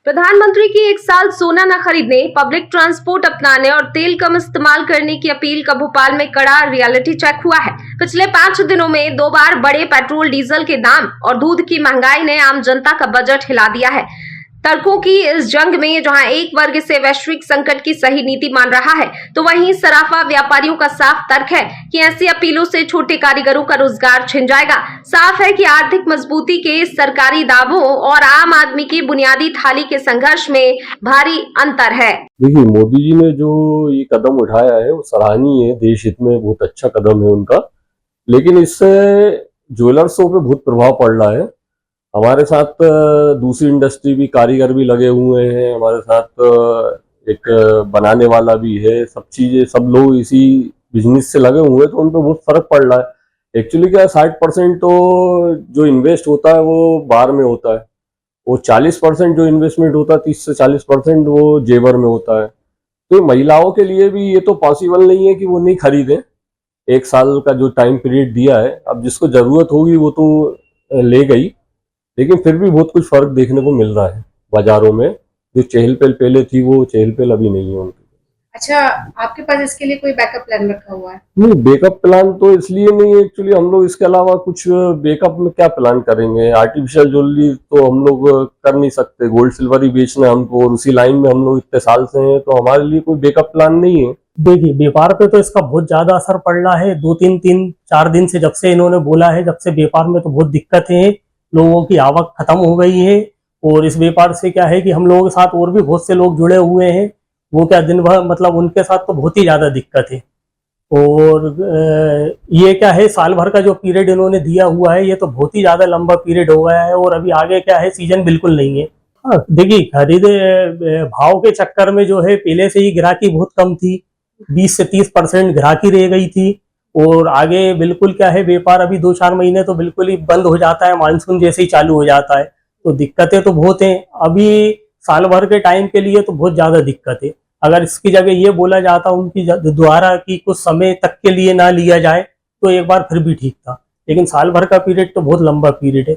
प्रधानमंत्री की 1 साल सोना न खरीदने, पब्लिक ट्रांसपोर्ट अपनाने और तेल कम इस्तेमाल करने की अपील का भोपाल में कड़ा रियलिटी चेक हुआ है। पिछले 5 दिनों में 2 बार बढ़े पेट्रोल डीजल के दाम और दूध की महंगाई ने आम जनता का बजट हिला दिया है। तर्कों की इस जंग में जहां एक वर्ग इसे वैश्विक संकट की सही नीति मान रहा है, तो वहीं सराफा व्यापारियों का साफ तर्क है कि ऐसी अपीलों से छोटे कारीगरों का रोजगार छिन जाएगा। साफ है कि आर्थिक मजबूती के सरकारी दावों और आम आदमी की बुनियादी थाली के संघर्ष में भारी अंतर है। देखिए, मोदी जी ने जो ये कदम उठाया है वो सराहनीय है, देश हित में बहुत अच्छा कदम है उनका। लेकिन इससे ज्वेलर्सों पे बहुत प्रभाव पड़ रहा है। हमारे साथ दूसरी इंडस्ट्री भी, कारीगर भी लगे हुए हैं, हमारे साथ एक बनाने वाला भी है। सब चीजें, सब लोग इसी बिजनेस से लगे हुए हैं, तो उन पर बहुत फर्क पड़ रहा है। एक्चुअली क्या है, 60% तो जो इन्वेस्ट होता है वो बाहर में होता है, वो 40% जो इन्वेस्टमेंट होता है, 30 से 40% वो जेवर में होता है। तो महिलाओं के लिए भी ये तो पॉसिबल नहीं है कि वो नहीं खरीदें। 1 साल का जो टाइम पीरियड दिया है, अब जिसको जरूरत होगी वो तो ले गई, लेकिन फिर भी बहुत कुछ फर्क देखने को मिल रहा है बाजारों में। जो चहल पहल पहले थी वो चहल पहल अभी नहीं है उनकी। अच्छा, आपके पास इसके लिए कोई बैकअप प्लान रखा हुआ है? नहीं, बैकअप प्लान तो इसलिए नहीं है। एक्चुअली हम लोग इसके अलावा कुछ बैकअप में क्या प्लान करेंगे। आर्टिफिशियल ज्वेलरी तो हम लोग कर नहीं सकते, गोल्ड सिल्वर ही बेचना है हमको, और उसी लाइन में हम लोग इतने साल से हैं, तो हमारे लिए कोई बैकअप प्लान नहीं है। देखिए, व्यापार पे तो इसका बहुत ज्यादा असर पड़ रहा है। 2-3-4 दिन से, जब से इन्होंने बोला है, जब से व्यापार में तो बहुत दिक्कतें हैं। लोगों की आवक खत्म हो गई है, और इस व्यापार से क्या है कि हम लोगों के साथ और भी बहुत से लोग जुड़े हुए हैं। वो क्या दिन भर, मतलब उनके साथ तो बहुत ही ज्यादा दिक्कत है। और ये क्या है, साल भर का जो पीरियड इन्होंने दिया हुआ है, ये तो बहुत ही ज्यादा लंबा पीरियड हो गया है। और अभी आगे क्या है, सीजन बिल्कुल नहीं है। हाँ, देखिए, खरीदे भाव के चक्कर में जो है, पहले से ही ग्राहकी बहुत कम थी। 20 से 30% ग्राहकी रह गई थी। और आगे बिल्कुल क्या है, व्यापार अभी 2-4 महीने तो बिल्कुल ही बंद हो जाता है, मानसून जैसे ही चालू हो जाता है। तो दिक्कतें तो बहुत हैं। अभी साल भर के टाइम के लिए तो बहुत ज्यादा दिक्कत है। अगर इसकी जगह ये बोला जाता उनकी द्वारा कि कुछ समय तक के लिए ना लिया जाए, तो एक बार फिर भी ठीक था। लेकिन साल भर का पीरियड तो बहुत लंबा पीरियड है।